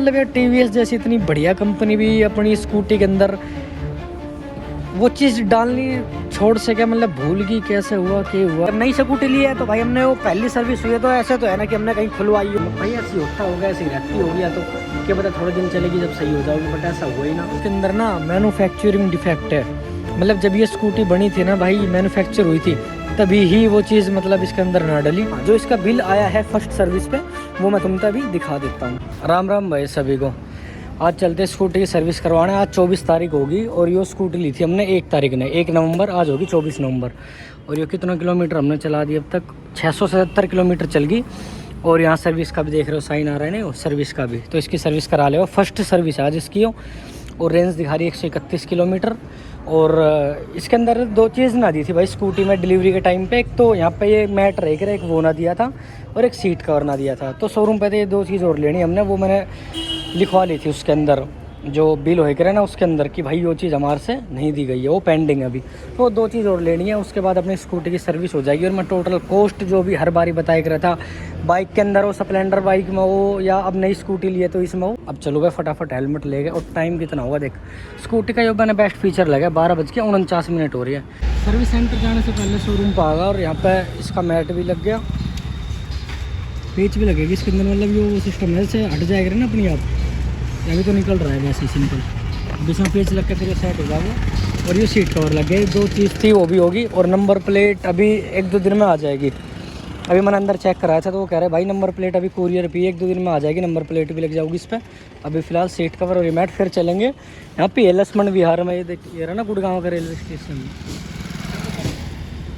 मतलब यार टीवीएस जैसी इतनी बढ़िया कंपनी भी अपनी स्कूटी के अंदर वो चीज़ डालनी छोड़ सके, मतलब भूल गई कैसे हुआ कि हुआ। नई स्कूटी ली है तो भाई हमने वो पहली सर्विस हुई है, तो ऐसे तो है ना कि हमने कहीं खुलवाई हो, भाई ऐसी होता होगा, ऐसी रहती होगी, या तो क्या पता थोड़े दिन चलेगी जब सही हो जाओगी, बट ऐसा हुआ ही ना। उसके अंदर ना मैन्युफैक्चरिंग डिफेक्ट है, मतलब जब ये स्कूटी बनी थी ना भाई, मैन्युफैक्चर हुई थी तभी ही वो चीज़ मतलब इसके अंदर ना डली। जो इसका बिल आया है फर्स्ट सर्विस पे वो मैं तुमको अभी दिखा देता हूँ। राम राम भाई सभी को। आज चलते स्कूटी की सर्विस करवाने। आज 24 तारीख होगी और ये स्कूटी ली थी हमने 1 तारीख ने, 1 नवंबर, आज होगी 24 नवंबर। और ये कितना किलोमीटर हमने चला दी अब तक, 677 किलोमीटर चल गई। और यहाँ सर्विस का भी देख रहे हो साइन आ रहा है ना, सर्विस का भी, तो इसकी सर्विस करा ले। फर्स्ट सर्विस आज इसकी हो, और रेंज दिखा रही है 131 किलोमीटर। और इसके अंदर 2 चीज़ ना दी थी भाई स्कूटी में डिलीवरी के टाइम पे। एक तो यहाँ पे ये मैट रह कर एक वो ना दिया था, और एक सीट कवर ना दिया था। तो शोरूम पे तो ये 2 चीज़ और लेनी हमने, वो मैंने लिखवा ली थी उसके अंदर जो बिल हो करे ना उसके अंदर, कि भाई वो चीज़ हमारे से नहीं दी गई है, वो पेंडिंग है अभी। तो 2 चीज़ और लेनी है, उसके बाद अपनी स्कूटी की सर्विस हो जाएगी। और मैं टोटल कॉस्ट जो भी हर बारी बताया कर रहा था, बाइक के अंदर हो, स्प्लेंडर बाइक में हो, या अब नई स्कूटी लिए तो इसमें हो। अब चलो भाई फटाफट हेलमेट ले गए। और टाइम कितना होगा देख, स्कूटी का जो मैंने बेस्ट फीचर लगा 12:49 हो रही है। सर्विस सेंटर जाने से पहले शोरूम पर आगा, और यहाँ पर इसका मैट भी लग गया, पेच भी लगेगी इसके अंदर, मतलब ये सिस्टम है से हट जाएगा ना अपनी आप। अभी तो निकल रहा है वैसे ही सिंपल, बीच में पेच लग के फिर सेट हो जाएगा। और ये सीट कवर लग गए, 2 चीज़ थी वो भी होगी। और नंबर प्लेट अभी 1-2 दिन में आ जाएगी। अभी मैंने अंदर चेक कराया था तो वो कह रहे हैं भाई नंबर प्लेट अभी कुरियर पे 1-2 दिन में आ जाएगी, नंबर प्लेट भी लग जाएगी इस पर। अभी फ़िलहाल सीट कवर और रिमैट। फिर चलेंगे यहाँ पे लक्ष्मण विहार में, ये देख ये रहा ना गुड़गांव का रेलवे स्टेशन,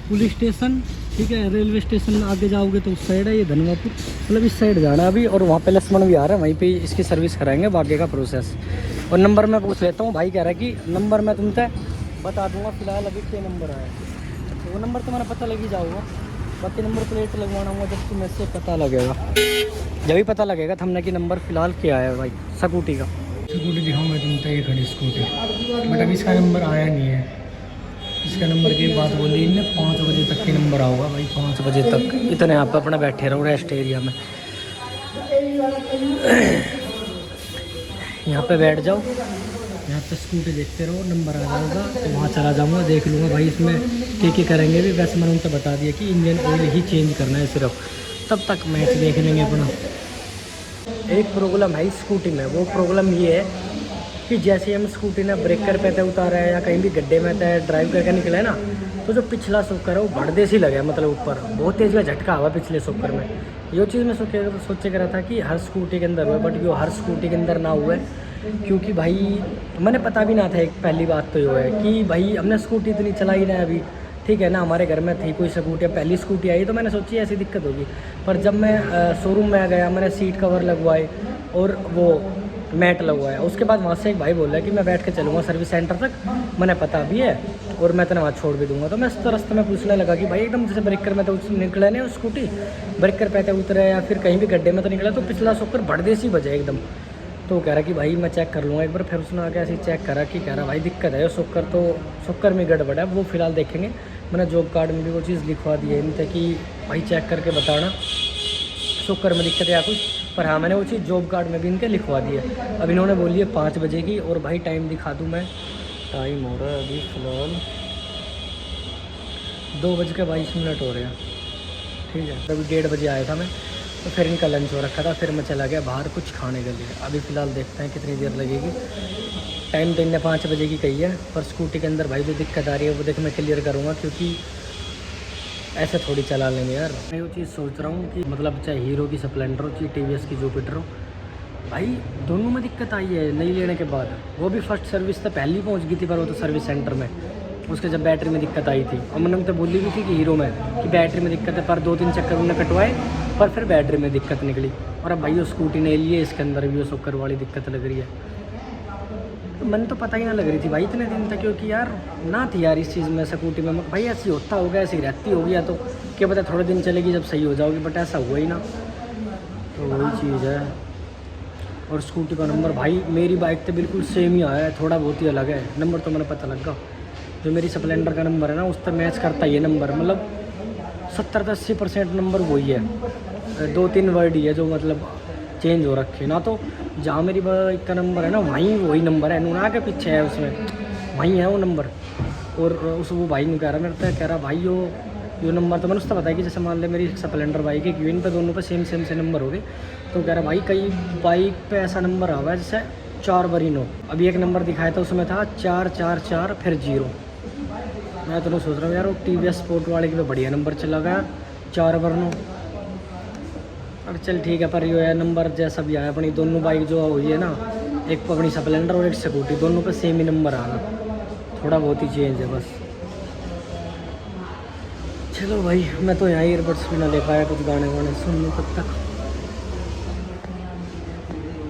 पुलिस स्टेशन, ठीक है। रेलवे स्टेशन आगे जाओगे तो उस साइड है, ये धनवापुर, मतलब इस साइड जाना अभी। और वहाँ पे लक्ष्मण विहार है, वहीं पे इसकी सर्विस कराएंगे, बाकी का प्रोसेस। और नंबर मैं पूछ लेता हूँ, भाई कह रहा है कि नंबर मैं तुमसे बता दूंगा फ़िलहाल अभी क्या नंबर आया, तो वो नंबर तो मेरा पता लग ही जाऊँगा। बाकी नंबर प्लेट लगवाना होगा जब तुम्हें से पता लगेगा, जब भी पता लगेगा तो हमने कि नंबर फ़िलहाल क्या है भाई स्कूटी का। स्कूटी दिखाऊँगा तुमसे, ये खड़ी स्कूटी, बट अभी इसका नंबर आया नहीं है। इसका नंबर की बात बोली इनने, 5 बजे तक की नंबर आओगा भाई, 5 बजे तक। इतने यहाँ पर अपना बैठे रहो रेस्ट एरिया में, यहाँ पे बैठ जाओ, यहाँ पे स्कूटी देखते रहो, नंबर आ जाएगा तो वहाँ चला जाऊँगा, देख लूँगा भाई इसमें क्या करेंगे भी। वैसे मैंने उनसे बता दिया कि इंजन ऑयल ही चेंज करना है सिर्फ, तब तक मैच देख लेंगे अपना। एक प्रॉब्लम है स्कूटी में, वो प्रॉब्लम ये है कि जैसे हम स्कूटी ने ब्रेकर पे थे उतारा है, या कहीं भी गड्ढे में थे ड्राइव करके निकला है ना, तो जो पिछला सोकर है वो भड़दे सी लगे, मतलब ऊपर बहुत तेज़ का झटका हुआ पिछले सोकर में। ये चीज़ मैं सोचे कर रहा था कि हर स्कूटी के अंदर हुआ, बट ये हर स्कूटी के अंदर ना हुआ है। क्योंकि भाई मैंने पता भी ना था, एक पहली बात तो ये है कि भाई हमने स्कूटी इतनी चलाई ना अभी, ठीक है ना, हमारे घर में थी कोई स्कूटी, पहली स्कूटी आई तो मैंने सोची ऐसी दिक्कत होगी। पर जब मैं शोरूम में गया, मैंने सीट कवर लगवाए और वो मैट लगवाया, उसके बाद वहाँ से एक भाई बोल रहा है कि मैं बैठ के चलूँगा सर्विस सेंटर तक, मैंने पता भी है और मैं तो वहाँ छोड़ भी दूँगा। तो मैं इस रास्ते में पूछने लगा कि भाई एकदम जैसे ब्रेकर में तो निकले नहीं स्कूटी, ब्रेकर पे तो उतरे या फिर कहीं भी गड्ढे में तो निकला, तो पिछला सोकर भड़देसी बजे एकदम। तो कह रहा कि भाई मैं चेक कर लूँगा एक बार। फिर उसने आके ऐसे चेक करा कि कह रहा भाई दिक्कत है शोकर, तो शोकर में गड़बड़ है, वो फ़िलहाल देखेंगे। मैंने जॉब कार्ड में भी वो चीज़ लिखवा दी है इनसे कि भाई चेक करके बताना शोकर में दिक्कत है या कुछ। पर हाँ मैंने वो चीज़ जॉब कार्ड में भी इनके लिखवा दी है। अब इन्होंने बोली है 5 बजे की। और भाई टाइम दिखा दूँ मैं, टाइम हो रहा है अभी फ़िलहाल 2:22 हो रहे हैं, ठीक है। अभी 1:30 बजे आया था मैं, तो फिर इनका लंच हो रखा था, फिर मैं चला गया बाहर कुछ खाने के लिए। अभी फ़िलहाल देखते हैं कितनी देर लगेगी। टाइम तो इनने 5 बजे की कही है, पर स्कूटी के अंदर भाई जो दिक्कत आ रही है वो देख मैं क्लियर करूँगा, क्योंकि ऐसे थोड़ी चला लेंगे यार। मैं वो चीज़ सोच रहा हूँ कि मतलब चाहे हीरो की स्प्लेंडर हो चाहे टीवीएस की जुपिटर हो, भाई दोनों में दिक्कत आई है नहीं लेने के बाद। वो भी फर्स्ट सर्विस तो पहले ही पहुँच गई थी, पर वो तो सर्विस सेंटर में, उसके जब बैटरी में दिक्कत आई थी। और मैंने तो बोली भी थी कि हीरो में कि बैटरी में दिक्कत है, पर 2-3 चक्कर उन्होंने कटवाए, पर फिर बैटरी में दिक्कत निकली। और अब भाई वो स्कूटी ने लिए, इसके अंदर भी वो शोकर वाली दिक्कत लग रही है। तो मन तो पता ही ना लग रही थी भाई इतने दिन तक, क्योंकि यार ना थी यार इस चीज़ में स्कूटी में। भाई ऐसी होता होगा, ऐसी रहती होगी, या तो क्या पता थोड़े दिन चलेगी जब सही हो जाओगी, बट ऐसा हुआ ही ना। तो वही चीज़ है। और स्कूटी का नंबर भाई मेरी बाइक तो बिल्कुल सेम ही आया है, थोड़ा बहुत ही अलग है नंबर, तो मैंने पता लगा। जो मेरी स्प्लेंडर का नंबर है ना उस पर मैच करता ही है नंबर, मतलब 70 से 80% नंबर वही है। 2-3 वर्ड ही है जो मतलब चेंज हो रखे ना, तो जहाँ मेरी बाइक का नंबर है ना वहीं वही नंबर है, नूना के पीछे है उसमें, वहीं है वो नंबर। और उस वो भाई ने कह रहा मेरे तो, कह रहा भाई यो नंबर तो मैंने उससे बताया कि जैसे मान ले मेरी स्प्लेंडर बाइक है, क्यों इन पे दोनों पे सेम से नंबर हो गए। तो कह रहा भाई कई बाइक पे ऐसा नंबर आ हुआ है जैसे 4 बारी 9। अभी एक नंबर दिखाया था उसमें था 444 फिर 0। मैं तो सोच रहा हूँ यार वो TVS स्पोर्ट वाले की तो बढ़िया नंबर चला गया 4 बार 9। और चल ठीक है, पर ये नंबर जैसा भी आया अपनी दोनों बाइक जो हुई है ना, एक अपनी स्प्लेंडर और एक स्कूटी, दोनों पे सेम ही नंबर आ रहा, थोड़ा बहुत ही चेंज है बस। चलो भाई मैं तो यहाँ ईयरबड्स भी ना ले पाया, कुछ गाने वाने सुनने तब तक।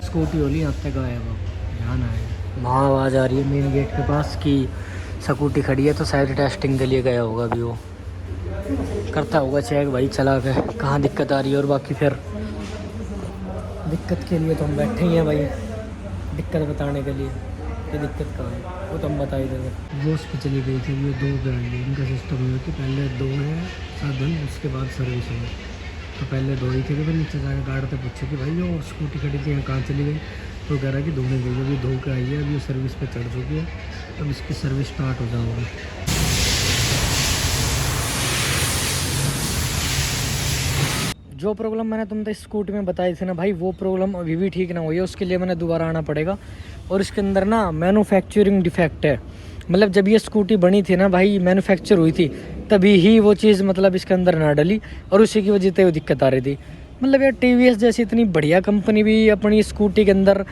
स्कूटी होली यहाँ तक आया वो ध्यान आया, वहाँ आवाज़ आ रही है मेन गेट के पास कि स्कूटी खड़ी है, तो शायद टेस्टिंग के लिए गया होगा अभी वो, करता होगा चेक भाई चला के कहाँ दिक्कत आ रही है। और बाकी फिर दिक्कत के लिए तो हम बैठे ही हैं भाई, दिक्कत बताने के लिए कि दिक्कत कहाँ है वो तो हम बता ही देंगे। वो उस पर चली गई थी, ये 2 गाड़ी इनका सिस्टम ये कि पहले 2 है साधन, उसके बाद सर्विस है। तो पहले 2 ही थे, तो फिर नीचे जाकर गार्ड से पूछे कि भाई वो स्कूटी खड़ी थी यहाँ कहाँ चली गई, तो कह रहा है कि धोने गई, अभी धो के आई है, अभी वो सर्विस पे चढ़ चुकी है, अब इसकी सर्विस स्टार्ट हो जाएगी। जो प्रॉब्लम मैंने तुमसे स्कूटी में बताई थी ना भाई, वो प्रॉब्लम अभी भी ठीक ना हुई है, उसके लिए मैंने दोबारा आना पड़ेगा। और इसके अंदर ना मैन्युफैक्चरिंग डिफेक्ट है, मतलब जब ये स्कूटी बनी थी ना भाई, मैन्युफैक्चर हुई थी तभी ही वो चीज़ मतलब इसके अंदर ना डली, और उसी की वजह से वो दिक्कत आ रही थी। मतलब यार TVS जैसी इतनी बढ़िया कंपनी भी अपनी स्कूटी के अंदर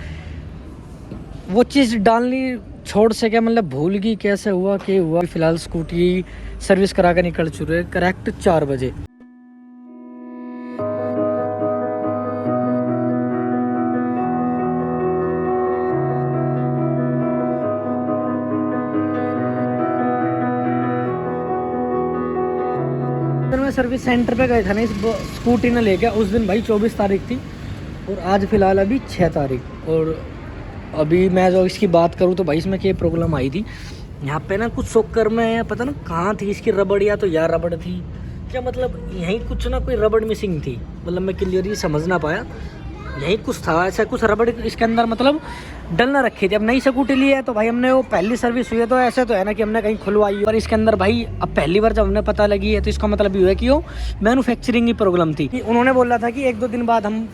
वो चीज़ डालनी छोड़ सके, मतलब भूल गई कैसे हुआ कि हुआ। फिलहाल स्कूटी सर्विस करा कर निकल चुके हैं करेक्ट 4 बजे। मैं सर्विस सेंटर पे गए थे ना इस स्कूटी ने लेके, उस दिन भाई 24 तारीख थी, और आज फिलहाल अभी 6 तारीख। और अभी मैं जो इसकी बात करूँ तो भाई इसमें क्या प्रॉब्लम आई थी, यहाँ पे ना कुछ शॉकर में पता ना कहाँ थी इसकी रबड़, या तो यार रबड़ थी क्या, मतलब यहीं कुछ ना कोई रबड़ मिसिंग थी, मतलब मैं क्लियरली समझ ना पाया, यही कुछ था ऐसा, कुछ रबड़ इसके अंदर मतलब डल ना रखी थी। अब नई स्कूटी ली है तो भाई हमने वो पहली सर्विस हुई है, तो ऐसे तो है ना कि हमने कहीं खुलवाई, और इसके अंदर भाई अब पहली बार जब हमने पता लगी है तो इसका मतलब ये है कि वो मैन्युफैक्चरिंग की प्रॉब्लम थी। उन्होंने बोला था कि 1-2 दिन बाद हम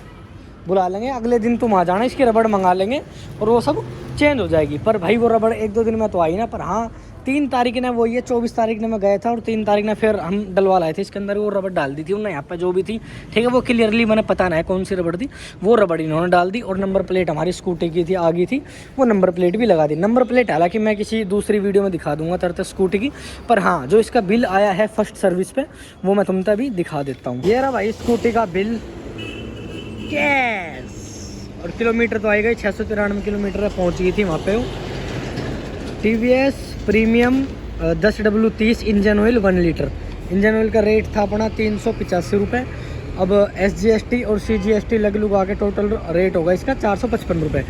बुला लेंगे, अगले दिन तुम आ जाना, इसकी रबड़ मंगा लेंगे और वो सब चेंज हो जाएगी। पर भाई वो रबड़ 1-2 दिन में तो आई ना, पर हाँ 3 तारीख ने वो ये 24 तारीख ने मैं गया था, और 3 तारीख ने फिर हम डलवा लाए थे इसके अंदर वो रबड़ डाल दी थी उन्होंने यहाँ पे जो भी थी, ठीक है। वो क्लियरली मैंने पता नहीं है कौन सी रबड़ थी, वो रबड़ इन्होंने डाल दी। और नंबर प्लेट हमारी स्कूटी की थी आ गई थी, वो नंबर प्लेट भी लगा दी। नंबर प्लेट हालांकि मैं किसी दूसरी वीडियो में दिखा दूंगा तरह स्कूटी की, पर हाँ जो इसका बिल आया है फर्स्ट सर्विस पे वो मैं तुमसे अभी दिखा देता हूँ। ये रहा भाई स्कूटी का बिल कैश, और किलोमीटर तो आएगा 693 किलोमीटर पहुँच गई थी वहाँ पे। TVS premium 10W30 engine oil 1 litre, engine oil का रेट था अपना 385 रुपये। अब SGST और CGST लग लुगा के टोटल रेट होगा इसका 455 रुपये।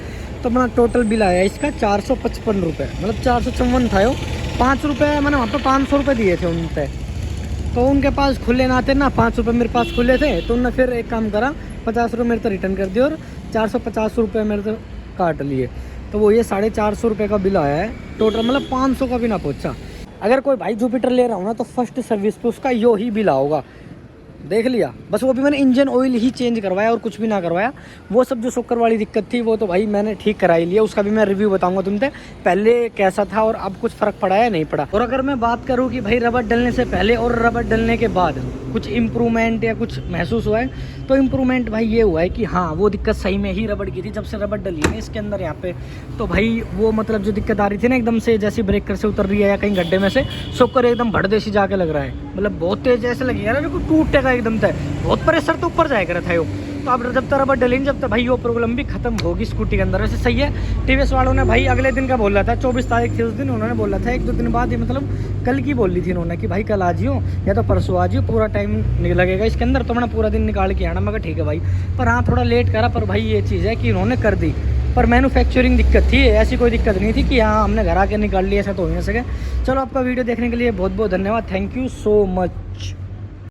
तो अपना टोटल बिल आया इसका 455 रुपये, मतलब 454 था। 5 रुपये मैंने वहाँ पे 500 रुपये दिए थे उन पर, तो उनके पास खुले ना थे ना, 5 रुपये मेरे पास खुले थे, तो उन्होंने फिर एक काम करा 50 रुपये मेरे तो रिटर्न कर दिए और 450 रुपये मेरे तो काट लिए। तो वो ये 450 रुपये का बिल आया है टोटल, मतलब 500 का भी ना पहुँचा। अगर कोई भाई जुपिटर ले रहा हूँ ना तो फर्स्ट सर्विस पे उसका यो ही बिल आओगा, देख लिया बस। वो भी मैंने इंजन ऑयल ही चेंज करवाया और कुछ भी ना करवाया। वो सब जो शॉकर वाली दिक्कत थी वो तो भाई मैंने ठीक कराई लिया, उसका भी मैं रिव्यू बताऊंगा तुमसे पहले कैसा था और अब कुछ फ़र्क पड़ा है नहीं पड़ा। और अगर मैं बात करूँ कि भाई रबड़ डलने से पहले और रबड़ डलने के बाद कुछ इम्प्रूवमेंट या कुछ महसूस हुआ है, तो इम्प्रूवमेंट भाई ये हुआ है कि हाँ वो दिक्कत सही में ही रबड़ की थी। जब से रबड़ डली है इसके अंदर यहाँ पे, तो भाई वो मतलब जो दिक्कत आ रही थी ना एकदम से, जैसे ब्रेकर से उतर रही है या कहीं गड्ढे में से शॉकर एकदम भड़देसी जाके लग रहा है, मतलब बहुत तेज ऐसे लगेगा ना बिल्कुल टूटेगा एकदम से, बहुत प्रेशर तो ऊपर जाएगा था वो। तो अब जब तक रबड़ डलेंगे जब तक भाई वो प्रॉब्लम भी खत्म होगी स्कूटी के अंदर। वैसे सही है, TVS वालों ने भाई अगले दिन का बोला था, 24 तारीख थी उस दिन, उन्होंने बोला था 1-2 दिन बाद, ये मतलब कल की बोली थी उन्होंने कि भाई कल आ जियो या तो परसों आ जियो, पूरा टाइम लगेगा इसके अंदर, तो मैंने पूरा दिन निकाल के आना। मैं कहा ठीक है भाई, पर हाँ थोड़ा लेट करा, पर भाई ये चीज़ है कि इन्होंने कर दी। पर मैन्युफैक्चरिंग दिक्कत थी, ऐसी कोई दिक्कत नहीं थी कि हाँ हमने घर आके निकाल लिया, ऐसा तो हो नहीं सके। चलो आपका वीडियो देखने के लिए बहुत बहुत धन्यवाद, थैंक यू सो मच।